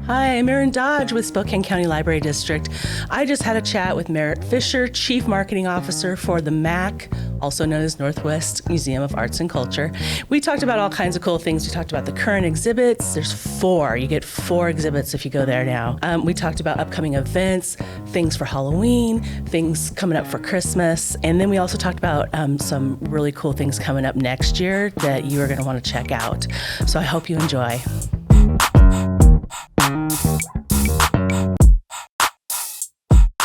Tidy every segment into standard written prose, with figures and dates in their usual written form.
Hi, I'm Erin Dodge with Spokane County Library District. I just had a chat with Marit Fischer, Chief Marketing Officer for the MAC, also known as Northwest Museum of Arts and Culture. We talked about all kinds of cool things. We talked about the current exhibits. There's 4. You get 4 exhibits if you go there now. We talked about upcoming events, things for Halloween, things coming up for Christmas. And then we also talked about some really cool things coming up next year that you are going to want to check out. So I hope you enjoy.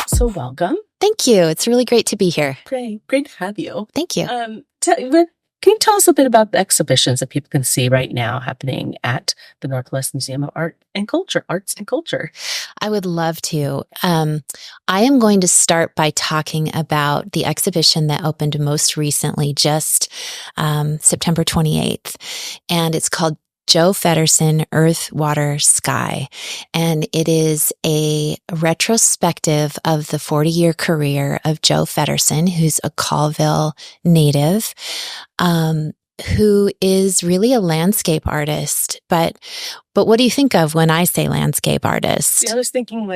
So welcome. Thank you. It's really great to be here. Great to have you. Thank you. Can you tell us a bit about the exhibitions that people can see right now happening at the Northwest Museum of Arts and Culture? I would love to. I am going to start by talking about the exhibition that opened most recently, just September 28th, and it's called Joe Feddersen, Earth, Water, Sky. And it is a retrospective of the 40-year career of Joe Feddersen, who's a Colville native, who is really a landscape artist. But what do you think of when I say landscape artist? Yeah, I was thinking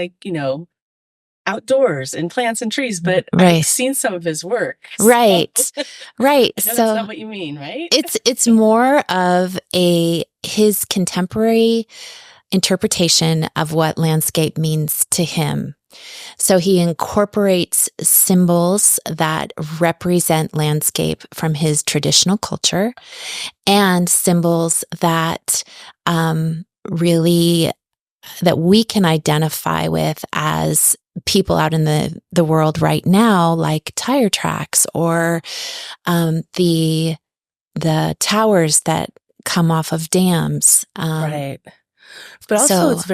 outdoors and plants and trees, but right. I've seen some of his work. Right. So right. I know so that's not what you mean, right? It's more of his contemporary interpretation of what landscape means to him. So he incorporates symbols that represent landscape from his traditional culture and symbols that that we can identify with as people out in the world right now, like tire tracks or the towers that come off of dams. Right. But also it's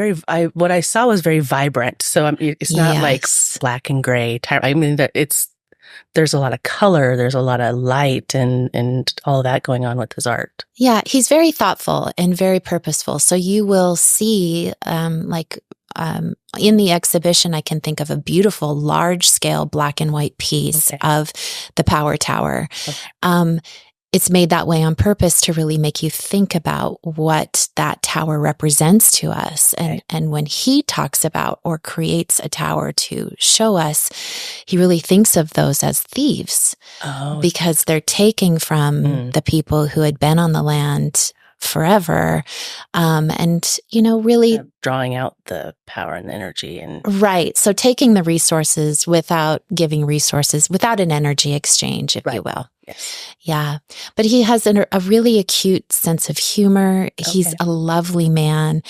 what I saw was very vibrant. So it's not like black and gray. I mean, there's a lot of color, there's a lot of light and all that going on with his art. Yeah, he's very thoughtful and very purposeful. So you will see, in the exhibition, I can think of a beautiful large-scale black and white piece of the Power Tower. Okay. It's made that way on purpose to really make you think about what that tower represents to us. And when he talks about or creates a tower to show us, he really thinks of those as thieves because they're taking from the people who had been on the land forever. And, really drawing out the power and the energy and right. So taking the resources without giving resources, without an energy exchange, if you will. Yes. Yeah. But he has a really acute sense of humor. Okay. He's a lovely man.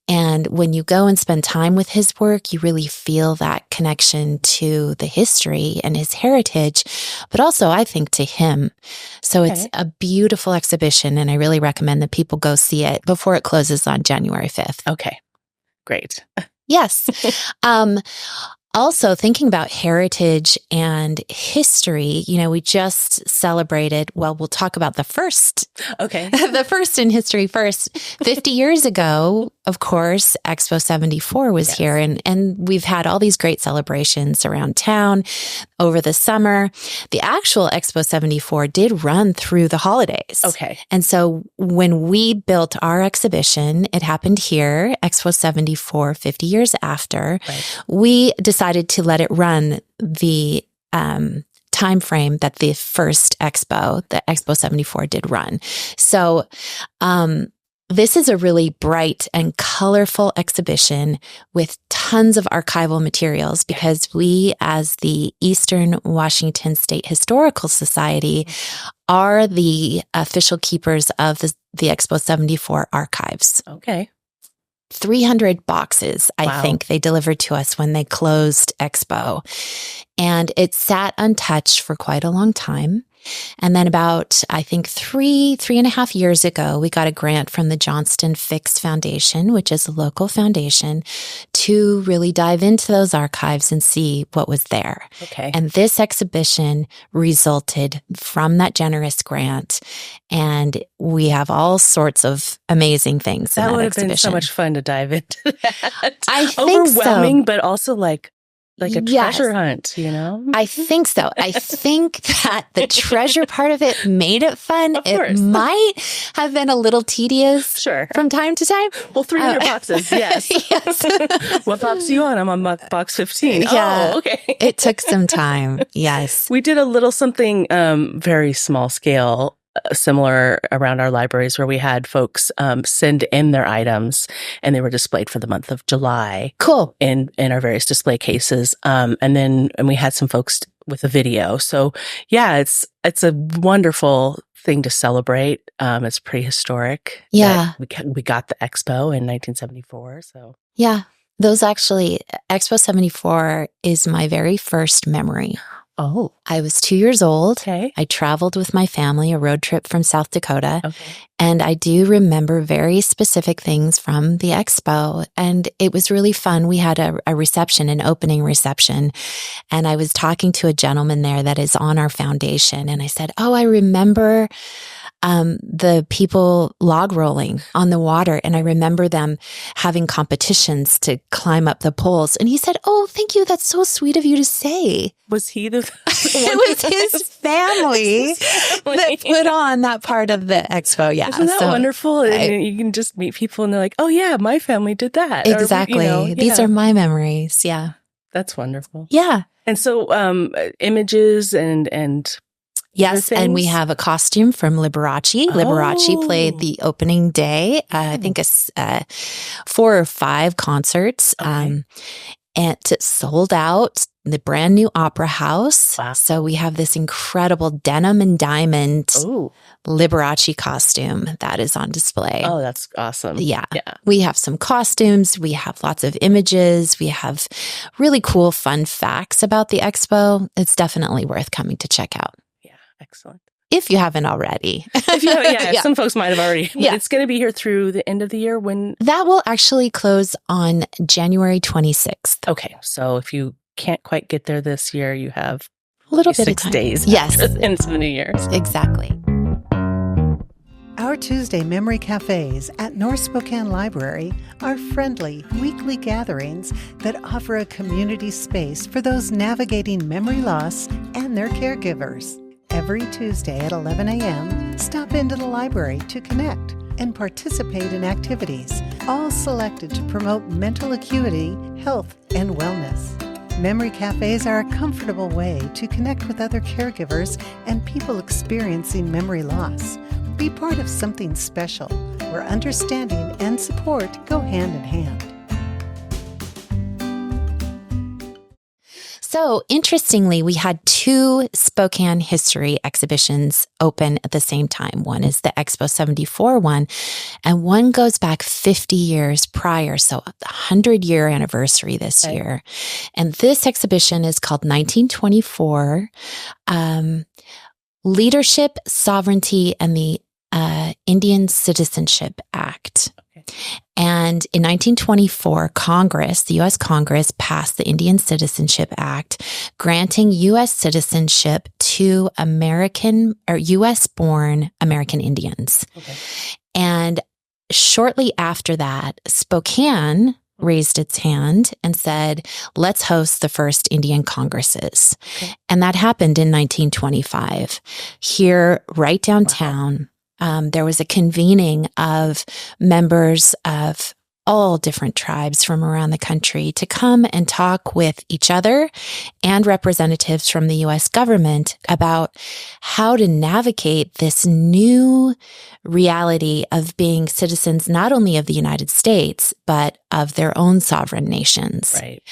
And when you go and spend time with his work, you really feel that connection to the history and his heritage, but also, I think, to him. So it's a beautiful exhibition, and I really recommend that people go see it before it closes on January 5th. Okay. Great. Yes. Also, thinking about heritage and history, we just celebrated, we'll talk about the first. Okay. The first in history first. 50 years ago, of course, Expo 74 was here, and we've had all these great celebrations around town over the summer. The actual Expo 74 did run through the holidays. Okay. And so when we built our exhibition, it happened here, Expo 74, 50 years after. Right. We decided to let it run the time frame that the first expo, the Expo 74, did run. So this is a really bright and colorful exhibition with tons of archival materials because we, as the Eastern Washington State Historical Society, are the official keepers of the Expo 74 archives. Okay. 300 boxes, I think, they delivered to us when they closed Expo. And it sat untouched for quite a long time. And then about, I think, three and a half years ago, we got a grant from the Johnston Fix Foundation, which is a local foundation, to really dive into those archives and see what was there. Okay. And this exhibition resulted from that generous grant. And we have all sorts of amazing things in that would have exhibition. Been so much fun to dive into that. I think overwhelming, so. But also like a Yes. treasure hunt, you know? I think so. I think that the treasure part of it made it fun. Of It course. might have been a little tedious Sure. from time to time. Well, 300 boxes, yes. Yes. What box are you on? I'm on box 15. Yeah. Oh, okay. It took some time. Yes. We did a little something very small scale, similar around our libraries where we had folks send in their items and they were displayed for the month of July Cool. in our various display cases. And we had some folks with a video. So yeah, it's a wonderful thing to celebrate. It's pretty historic. Yeah. We got the expo in 1974. So Yeah. Those actually, Expo 74 is my very first memory. oh, I was 2 years old. okay. I traveled with my family, a road trip from South Dakota. Okay. And I do remember very specific things from the expo. And it was really fun. We had a reception, an opening reception. And I was talking to a gentleman there that is on our foundation. And I said, oh, I remember the people log rolling on the water. And I remember them having competitions to climb up the poles. And he said, oh, thank you. That's so sweet of you to say. Was he the It was his family that put on that part of the expo. Yeah. Isn't that wonderful? And you can just meet people and they're like, oh yeah, my family did that. Exactly. Or, These are my memories. Yeah. That's wonderful. Yeah. And so images and Yes, and we have a costume from Liberace. Liberace played the opening day. I think it's 4 or 5 concerts. Okay. And it sold out the brand new opera house. Wow. So we have this incredible denim and diamond oh, Liberace costume that is on display. oh, that's awesome. Yeah. Yeah. We have some costumes. We have lots of images. We have really cool, fun facts about the expo. It's definitely worth coming to check out. Excellent. If you haven't already. If you haven't, yeah, Yeah. some folks might have already. Yeah. It's going to be here through the end of the year when. That will actually close on January 26th. Okay. So if you can't quite get there this year, you have A little bit of 6 time. days. Yes. Into the new year. Exactly. Our Tuesday Memory Cafes at North Spokane Library are friendly, weekly gatherings that offer a community space for those navigating memory loss and their caregivers. Every Tuesday at 11 a.m., stop into the library to connect and participate in activities, all selected to promote mental acuity, health, and wellness. Memory cafes are a comfortable way to connect with other caregivers and people experiencing memory loss. Be part of something special where understanding and support go hand in hand. So, interestingly, we had 2 Spokane history exhibitions open at the same time. One is the Expo 74 one, and one goes back 50 years prior, so the 100-year anniversary this year. And this exhibition is called 1924, Leadership, Sovereignty, and the Indian Citizenship Act. And in 1924, Congress, the U.S. Congress, passed the Indian Citizenship Act, granting U.S. citizenship to American or U.S.-born American Indians. Okay. And shortly after that, Spokane raised its hand and said, let's host the first Indian Congresses. Okay. And that happened in 1925. Here, right downtown, there was a convening of members of all different tribes from around the country to come and talk with each other and representatives from the U.S. government about how to navigate this new reality of being citizens not only of the United States, but of their own sovereign nations. Right.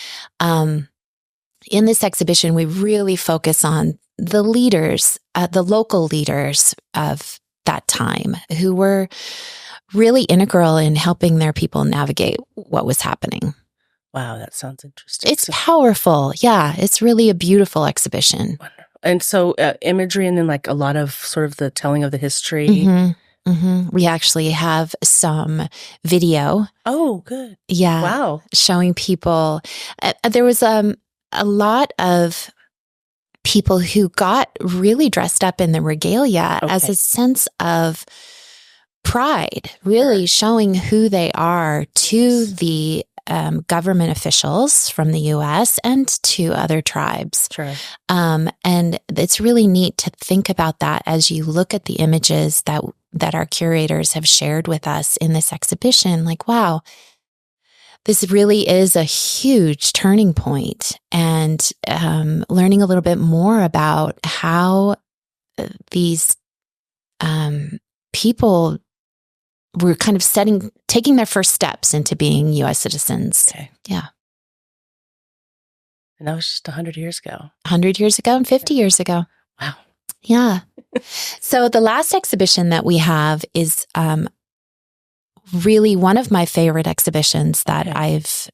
In this exhibition, we really focus on the leaders, the local leaders of that time who were really integral in helping their people navigate what was happening. Wow, that sounds interesting. It's powerful. Yeah, it's really a beautiful exhibition. Wonderful. And so imagery and then like a lot of sort of the telling of the history. Mm-hmm, mm-hmm. We actually have some video. Oh, good. Yeah. Wow. Showing people. There was a lot of people who got really dressed up in the regalia as a sense of pride, really showing who they are to the government officials from the U.S. and to other tribes. Sure. And it's really neat to think about that as you look at the images that our curators have shared with us in this exhibition. Like, wow, this really is a huge turning point. And learning a little bit more about how these people were kind of taking their first steps into being U.S. citizens. Okay. Yeah. And that was just 100 years ago. 100 years ago and 50 years ago. Wow. Yeah. So the last exhibition that we have is really one of my favorite exhibitions that I've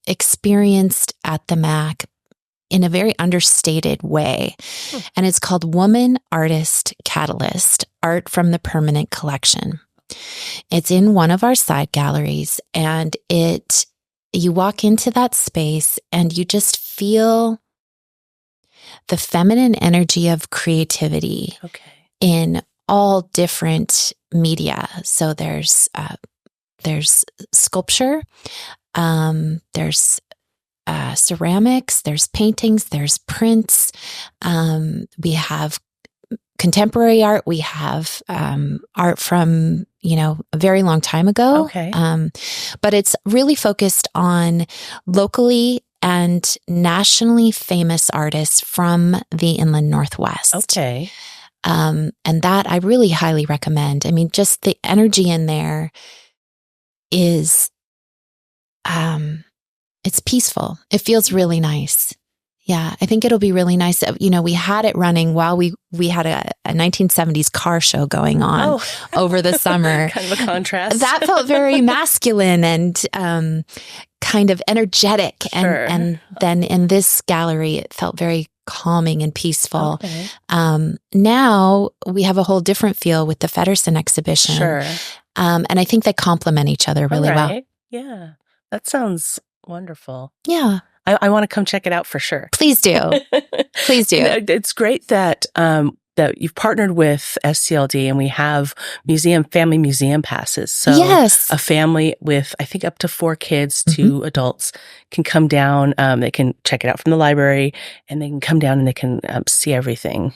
experienced at the MAC in a very understated way. And it's called Woman Artist Catalyst, Art from the Permanent Collection. It's in one of our side galleries, and you walk into that space and you just feel the feminine energy of creativity in all different media. So there's sculpture, there's ceramics, there's paintings, there's prints. We have contemporary art. We have art from, a very long time ago. Okay. But it's really focused on locally and nationally famous artists from the Inland Northwest. Okay. And that I really highly recommend. I mean, just the energy in there is, it's peaceful. It feels really nice. Yeah, I think it'll be really nice. We had it running while we had a 1970s car show going on over the summer. Kind of a contrast. That felt very masculine and kind of energetic. Sure. And then in this gallery, it felt very calming and peaceful. Okay. Now we have a whole different feel with the Feddersen exhibition. Sure. And I think they complement each other really well. Yeah, that sounds wonderful. Yeah. I want to come check it out for sure. Please do. Please do. It's great that that you've partnered with SCLD and we have family museum passes. So yes. A family with, I think, up to 4 kids, 2 adults can come down. They can check it out from the library and they can come down and they can see everything.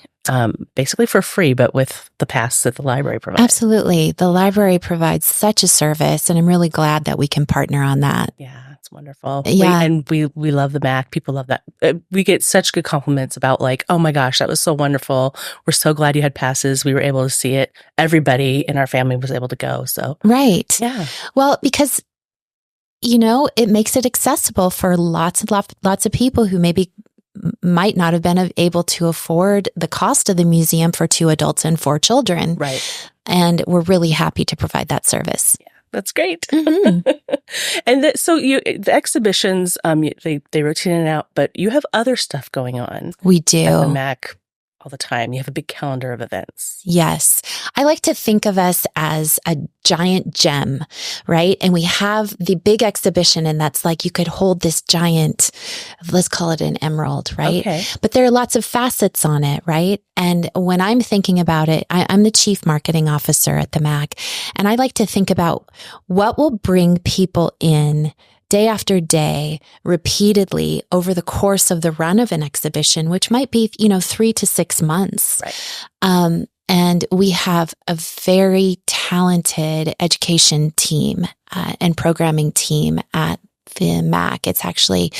Basically for free, but with the pass that the library provides. Absolutely. The library provides such a service, and I'm really glad that we can partner on that. Yeah, it's wonderful. Yeah. We love the MAC. People love that. We get such good compliments about like, oh my gosh, that was so wonderful. We're so glad you had passes. We were able to see it. Everybody in our family was able to go. So right. Yeah. Well, because it makes it accessible for lots of people who maybe might not have been able to afford the cost of the museum for 2 adults and 4 children. Right. And we're really happy to provide that service. Yeah, that's great. And so the exhibitions, they rotate in and out, but you have other stuff going on. We do. At the MAC all the time. You have a big calendar of events. Yes. I like to think of us as a giant gem, right? And we have the big exhibition, and that's like you could hold this giant, let's call it an emerald, right? Okay. But there are lots of facets on it, right? And when I'm thinking about it, I'm the chief marketing officer at the MAC, and I like to think about what will bring people in day after day, repeatedly over the course of the run of an exhibition, which might be, 3 to 6 months. Right. And we have a very talented education team and programming team at the MAC. It's actually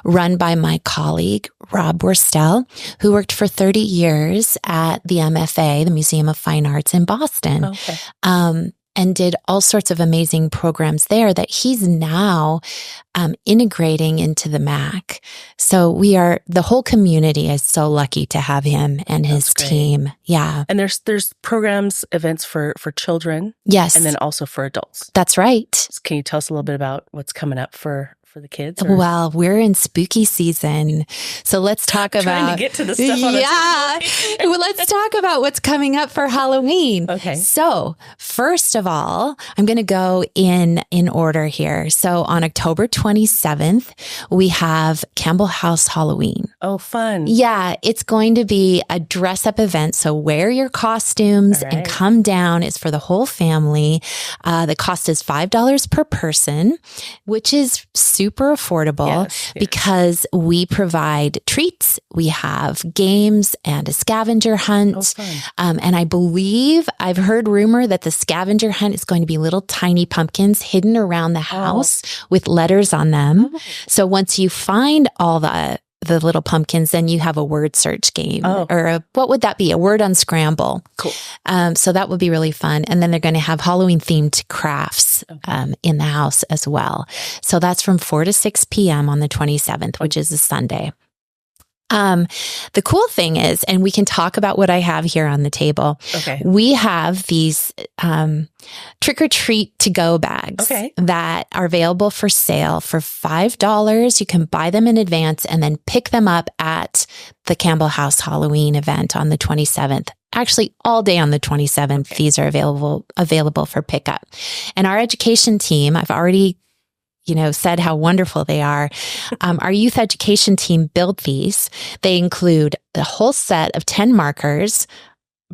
run by my colleague, Rob Worstel, who worked for 30 years at the MFA, the Museum of Fine Arts in Boston. Okay. And did all sorts of amazing programs there that he's now integrating into the MAC. So the whole community is so lucky to have him and his team. Yeah. And there's programs, events for children. Yes. And then also for adults. That's right. So can you tell us a little bit about what's coming up for for the kids? Or? Well, we're in spooky season. So let's talk about trying to get to the stuff on well, let's talk about what's coming up for Halloween. Okay. So first of all, I'm going to go in order here. So on October 27th, we have Campbell House Halloween. Oh, fun. Yeah, it's going to be a dress up event. So wear your costumes and come down. It's for the whole family. The cost is $5 per person, which is super affordable because we provide treats. We have games and a scavenger hunt. Oh, fun. And I believe I've heard rumor that the scavenger hunt is going to be little tiny pumpkins hidden around the house with letters on them. Oh. So once you find all the little pumpkins, then you have a word search game or what would that be? A word unscramble. Cool. So that would be really fun. And then they're going to have Halloween themed crafts in the house as well. So that's from 4 to 6 p.m. on the 27th, which is a Sunday. The cool thing is, and we can talk about what I have here on the table. Okay. We have these trick or treat to go bags that are available for sale for $5. You can buy them in advance and then pick them up at the Campbell House Halloween event on the 27th. Actually, all day on the 27th, these are available for pickup. And our education team, I've already said how wonderful they are. Our youth education team built these. They include a whole set of 10 markers,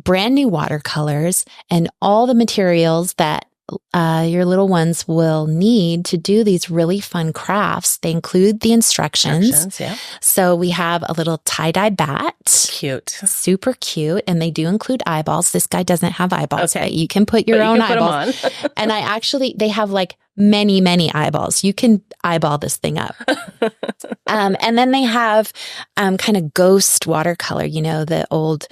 brand new watercolors, and all the materials that your little ones will need to do these really fun crafts. They include the instructions. So we have a little tie-dye bat. Cute. Super cute. And they do include eyeballs. This guy doesn't have eyeballs, but you can put your own eyeballs. And they have like many, many eyeballs. You can eyeball this thing up. And then they have kind of ghost watercolor, the old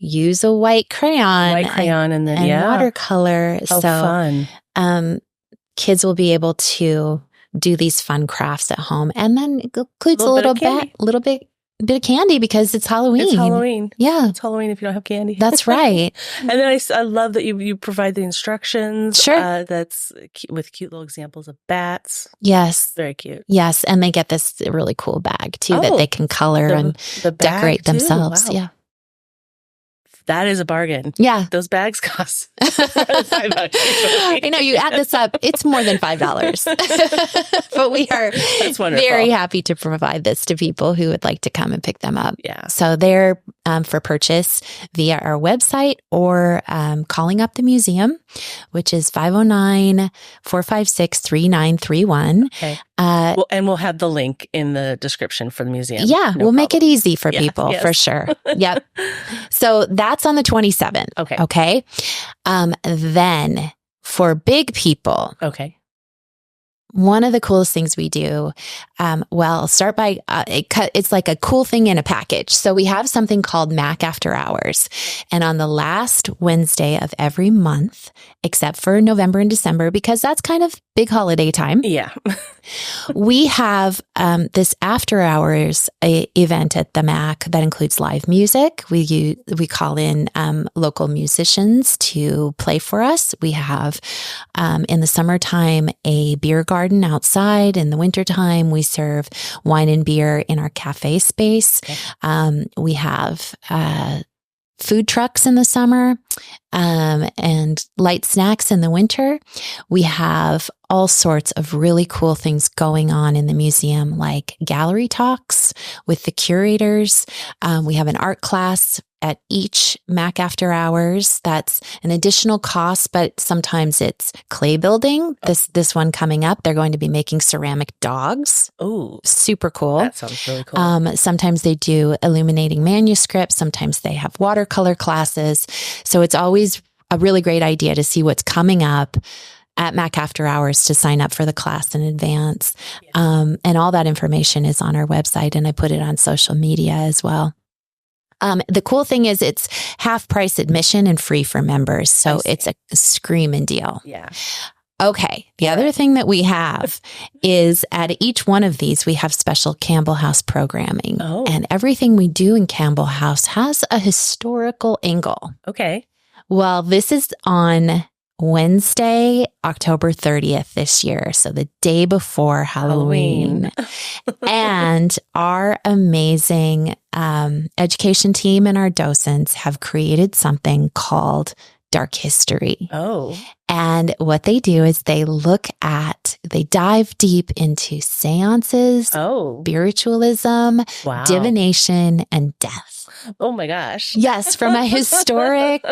use a white crayon and then watercolor. Oh, so fun. Kids will be able to do these fun crafts at home. And then it includes a little bit of candy because it's Halloween. It's Halloween. Yeah. It's Halloween if you don't have candy. That's right. And then I love that you provide the instructions. Sure. That's with cute little examples of bats. Yes. Very cute. Yes. And they get this really cool bag too that they can color and decorate themselves. Wow. Yeah. That is a bargain. Yeah. Those bags cost $5. I know you add this up, it's more than $5. But we are very happy to provide this to people who would like to come and pick them up. Yeah. So they're for purchase via our website or calling up the museum, which is 509-456-3931. Okay. And we'll have the link in the description for the museum. Yeah, we'll make it easy for people for sure. Yep. So that's on the 27th. Okay. Then for big people. Okay. One of the coolest things we do, I'll start by, it's like a cool thing in a package. So we have something called Mac After Hours. And on the last Wednesday of every month, except for November and December, because that's kind of big holiday time. Yeah. We have this after hours event at the Mac that includes live music. We call in local musicians to play for us. We have in the summertime a beer garden outside. In the wintertime, we serve wine and beer in our cafe space. Okay. We have food trucks in the summer and light snacks in the winter. We have all sorts of really cool things going on in the museum, like gallery talks with the curators. We have an art class at each Mac After Hours. That's an additional cost, but sometimes it's clay building. This one coming up, they're going to be making ceramic dogs. Oh, super cool. That sounds really cool. Sometimes they do illuminating manuscripts. Sometimes they have watercolor classes. So it's always a really great idea to see what's coming up at Mac After Hours to sign up for the class in advance. And all that information is on our website, and I put it on social media as well. The cool thing is it's half price admission and free for members. So it's a screaming deal. Yeah. Okay. The other thing that we have is at each one of these, we have special Campbell House programming. Oh. And everything we do in Campbell House has a historical angle. Okay. Well, this is on Wednesday, October 30th this year. So the day before Halloween. And our amazing education team and our docents have created something called Dark History. Oh. And what they do is they dive deep into seances, spiritualism, divination, and death. Oh my gosh. Yes, from a historic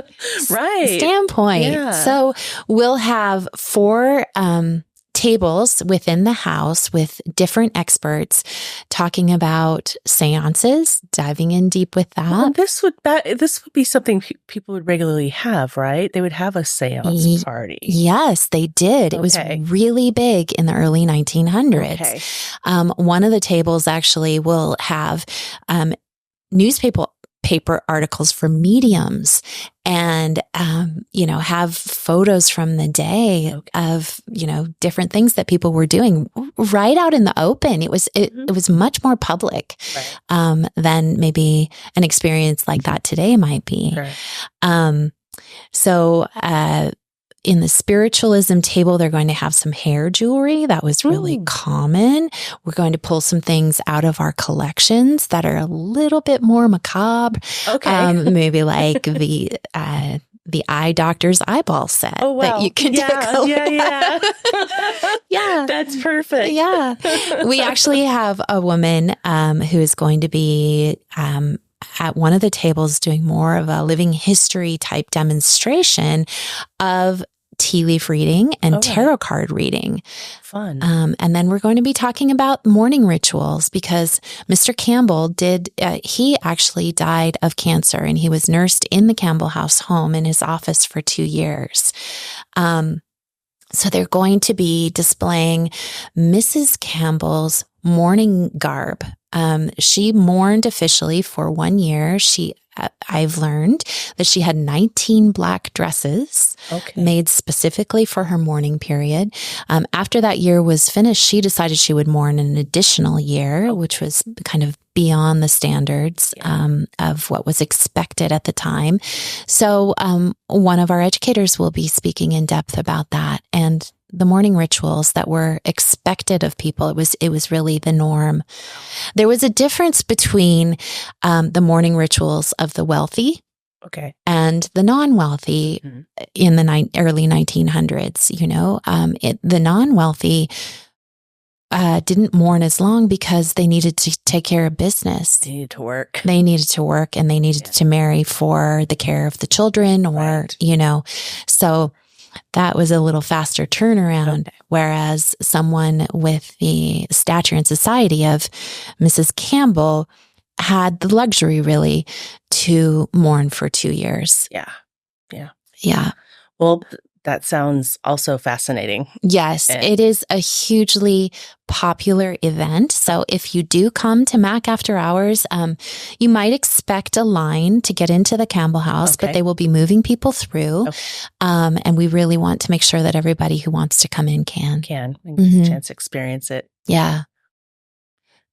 standpoint. Yeah. So we'll have 4 tables within the house with different experts talking about seances, diving in deep with that. Well, this would be something people would regularly have, right? They would have a seance party. Yes, they did. It was really big in the early 1900s. Okay. One of the tables actually will have newspaper articles for mediums and, have photos from the day of, different things that people were doing right out in the open. It was much more public than maybe an experience like that today might be. Right. So in the spiritualism table, they're going to have some hair jewelry. That was really common. We're going to pull some things out of our collections that are a little bit more macabre. Okay. Maybe like the eye doctor's eyeball set that you can take a look at. Yeah. That's perfect. Yeah. We actually have a woman who is going to be at one of the tables doing more of a living history type demonstration of tea leaf reading and tarot card reading. Fun. And then we're going to be talking about morning rituals because Mr. Campbell he actually died of cancer and he was nursed in the Campbell House home in his office for 2 years. So they're going to be displaying Mrs. Campbell's morning garb. She mourned officially for 1 year. I've learned that she had 19 black dresses made specifically for her mourning period. After that year was finished, she decided she would mourn an additional year, which was kind of beyond the standards of what was expected at the time. So one of our educators will be speaking in depth about that and the morning rituals that were expected of people. It was really the norm. There was a difference between the morning rituals of the wealthy and the non-wealthy in the early 1900s. The non-wealthy didn't mourn as long because they needed to take care of business. They needed to work. And they needed to marry for the care of the children so that was a little faster turnaround. Whereas someone with the stature and society of Mrs. Campbell had the luxury really to mourn for 2 years. Yeah. Well, that sounds also fascinating. Yes, it is a hugely popular event. So if you do come to MAC after hours, you might expect a line to get into the Campbell House, but they will be moving people through. And we really want to make sure that everybody who wants to come in can. And get a chance to experience it. Yeah.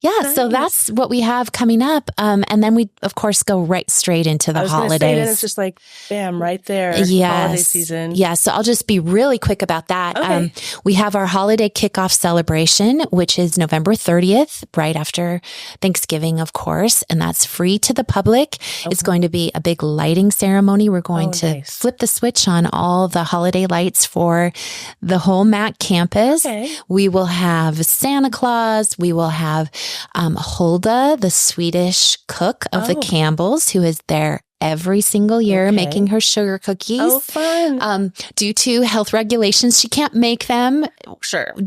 Yeah, nice. So that's what we have coming up. And then we, of course, go right straight into the holidays. Then it's just like, bam, right there. Yes. Holiday season. Yeah, so I'll just be really quick about that. We have our holiday kickoff celebration, which is November 30th, right after Thanksgiving, of course. And that's free to the public. It's going to be a big lighting ceremony. We're going to flip the switch on all the holiday lights for the whole MAC campus. We will have Santa Claus. We will have Hulda, the Swedish cook of the Campbells, who is there every single year making her sugar cookies. Oh, fun. Due to health regulations, she can't make them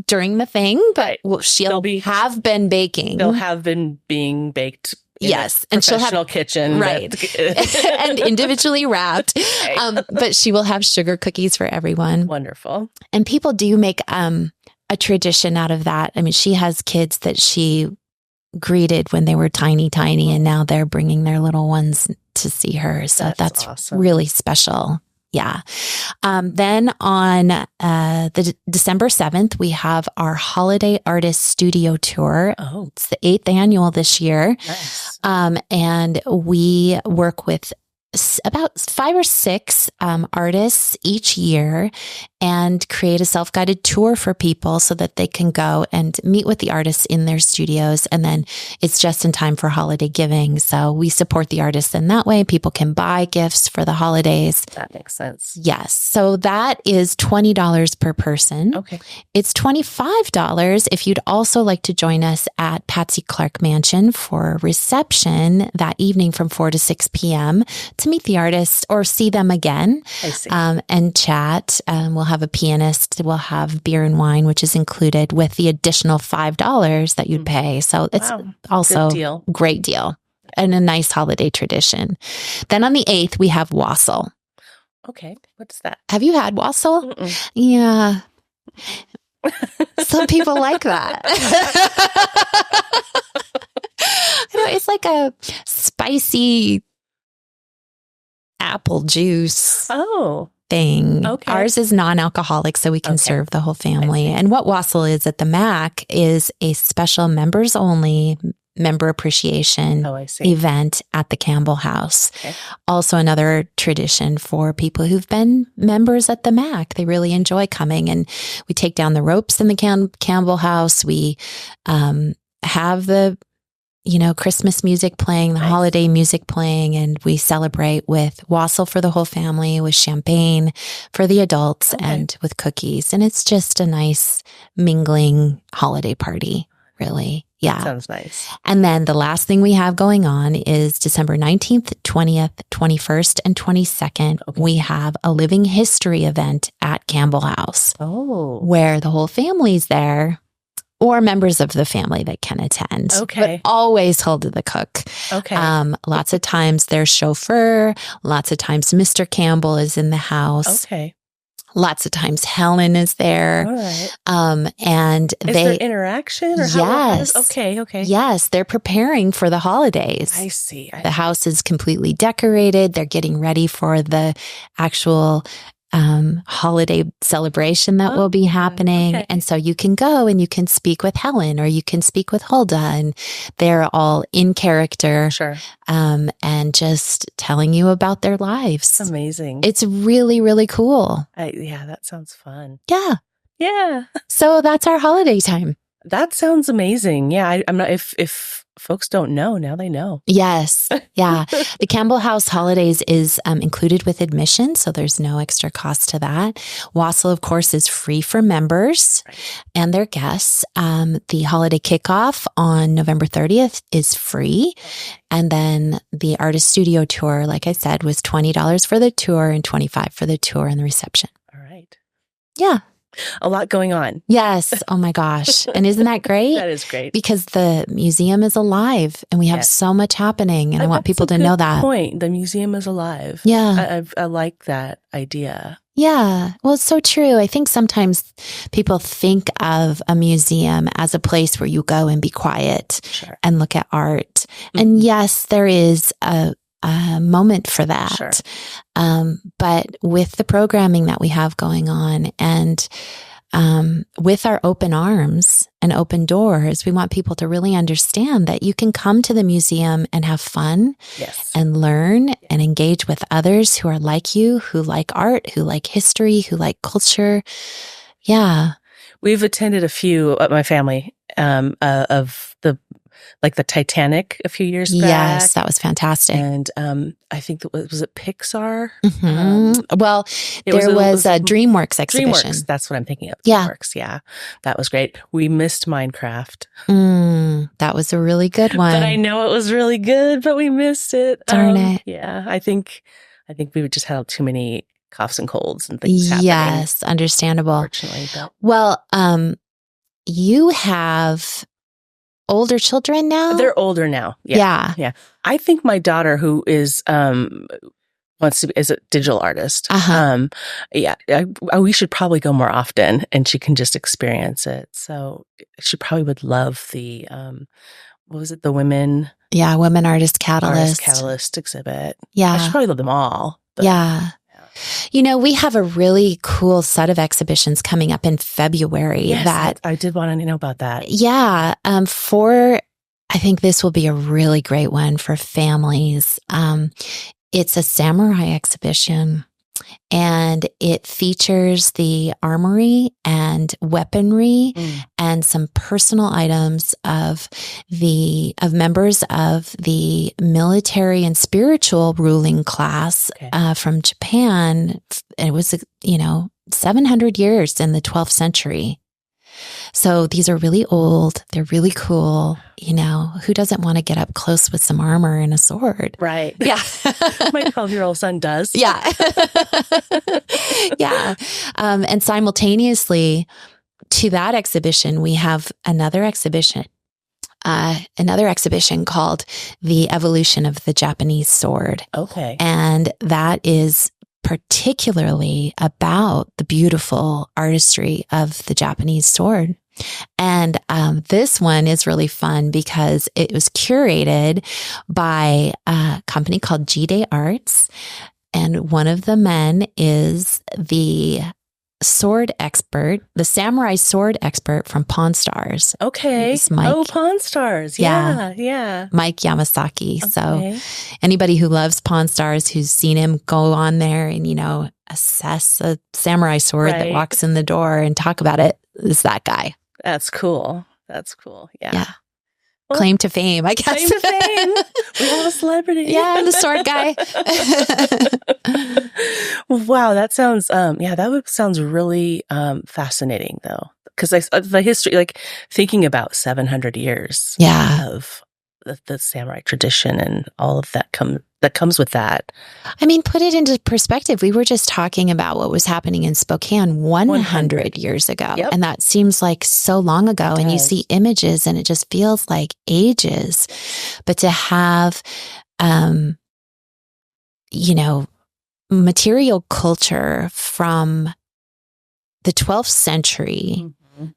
during the thing, but she'll have been baking. They'll have been being baked. Yes, and she'll have kitchen, right, and individually wrapped. But she will have sugar cookies for everyone. Wonderful. And people do make a tradition out of that. I mean, she has kids that she greeted when they were tiny, and now they're bringing their little ones to see her. So that's awesome. Really special. Yeah. Then on the December 7th, we have our Holiday Artist Studio Tour. It's the 8th annual this year. Nice. And we work with about 5 or 6 artists each year and create a self-guided tour for people so that they can go and meet with the artists in their studios. And then it's just in time for holiday giving. So we support the artists in that way. People can buy gifts for the holidays. That makes sense. Yes. So that is $20 per person. Okay. It's $25 if you'd also like to join us at Patsy Clark Mansion for a reception that evening from 4 to 6 p.m. to meet the artists or see them again. I see. And chat. We'll have a pianist. We'll have beer and wine, which is included with the additional $5 that you'd pay. So it's also a great deal and a nice holiday tradition. Then on the 8th, we have wassail. Okay. What's that? Have you had wassail? Mm-mm. Yeah. Some people like that. It's like a spicy apple juice thing. Okay. Ours is non-alcoholic, so we can serve the whole family. And what wassail is at the MAC is a special members-only member appreciation event at the Campbell House. Okay. Also another tradition for people who've been members at the MAC. They really enjoy coming, and we take down the ropes in the Campbell House. We have the Christmas music playing, the holiday music playing, and we celebrate with wassail for the whole family, with champagne for the adults, and with cookies. And it's just a nice mingling holiday party, really. Yeah. That sounds nice. And then the last thing we have going on is December 19th, 20th, 21st, and 22nd. Okay. We have a living history event at Campbell House. Where the whole family's there. Or members of the family that can attend. Okay. But always hold to the cook. Okay. Lots of times there's chauffeur. Lots of times Mr. Campbell is in the house. Okay. Lots of times Helen is there. All right. And is there interaction? Or yes. Okay. Yes. They're preparing for the holidays. I see. The house is completely decorated. They're getting ready for the actual holiday celebration that will be happening. Okay. And so you can go and you can speak with Helen or you can speak with Hulda, and they're all in character. Sure. And just telling you about their lives. Amazing. It's really, really cool. Yeah, that sounds fun. Yeah. Yeah. So that's our holiday time. That sounds amazing. Yeah. I'm not, if folks don't know, now they know. Yes. Yeah. The Campbell House Holidays is included with admission, so there's no extra cost to that. Wassail, of course, is free for members and their guests. The holiday kickoff on November 30th is free. And then the artist studio tour, like I said, was $20 for the tour and $25 for the tour and the reception. All right. Yeah. A lot going on. Yes. Oh my gosh. And isn't that great? That is great. Because the museum is alive and we have so much happening. And I want people to know that. Point. The museum is alive. Yeah. I like that idea. Yeah. Well, it's so true. I think sometimes people think of a museum as a place where you go and be quiet and look at art. Mm-hmm. And yes, there is a moment for that. Sure. But with the programming that we have going on and with our open arms and open doors, we want people to really understand that you can come to the museum and have fun and learn and engage with others who are like you, who like art, who like history, who like culture. Yeah. We've attended a few at my family of the Titanic a few years back. Yes, that was fantastic. And I think was it Pixar? Mm-hmm. Well, there was a DreamWorks exhibition. DreamWorks, that's what I'm thinking of. Yeah. DreamWorks, yeah. That was great. We missed Minecraft. That was a really good one. But I know it was really good, but we missed it. Darn it. Yeah, I think we just had too many coughs and colds and things happening. Yes, understandable. Unfortunately. But. Well, you have older children now? They're older now. Yeah. I think my daughter, who is is a digital artist. We should probably go more often, and she can just experience it. So she probably would love the what was it? The women. Yeah, Women Artist Catalyst exhibit. Yeah, I should probably love them all. But, yeah. You know, we have a really cool set of exhibitions coming up in February. Yes, I did want to know about that. Yeah. I think this will be a really great one for families. It's a samurai exhibition, and it features the armory and weaponry and some personal items of members of the military and spiritual ruling class from Japan. It was, 700 years in the 12th century. So these are really old. They're really cool. Who doesn't want to get up close with some armor and a sword? Right. Yeah. My 12-year-old son does. Yeah. Yeah. And simultaneously to that exhibition, we have another exhibition called The Evolution of the Japanese Sword. Okay. And that is particularly about the beautiful artistry of the Japanese sword. And this one is really fun because it was curated by a company called G-Day Arts. And one of the men is the sword expert, the samurai sword expert from Pawn Stars. Okay. Mike. Pawn Stars. Yeah. Mike Yamasaki. Okay. So anybody who loves Pawn Stars, who's seen him go on there and, assess a samurai sword that walks in the door and talk about it, is that guy. That's cool. Yeah. Well, claim to fame, I guess. Claim to fame. We have a celebrity. Yeah, I'm the sword guy. Wow, that sounds sounds really fascinating though, because the history, like thinking about 700 years of the samurai tradition and all of that comes with that. I mean, put it into perspective. We were just talking about what was happening in Spokane 100 years ago. Yep. And that seems like so long ago. And you see images and it just feels like ages. But to have, material culture from the 12th century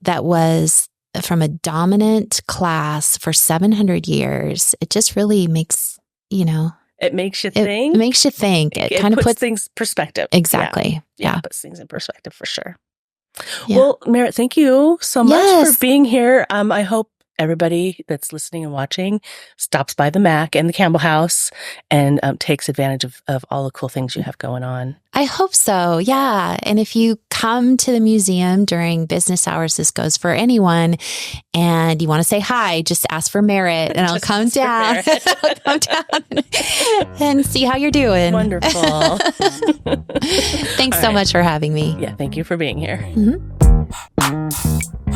that was from a dominant class for 700 years, it just really makes, it makes you think. It makes you think. It kind of puts things in perspective. Exactly. Yeah. It puts things in perspective for sure. Yeah. Well, Marit, thank you so much for being here. I hope everybody that's listening and watching stops by the Mac and the Campbell House and takes advantage of all the cool things you have going on. I hope so. Yeah. And if you come to the museum during business hours, this goes for anyone, and you want to say hi, just ask for Marit and I'll come down. I'll come down and see how you're doing. Wonderful. Thanks so much for having me. Yeah. Thank you for being here. Mm-hmm.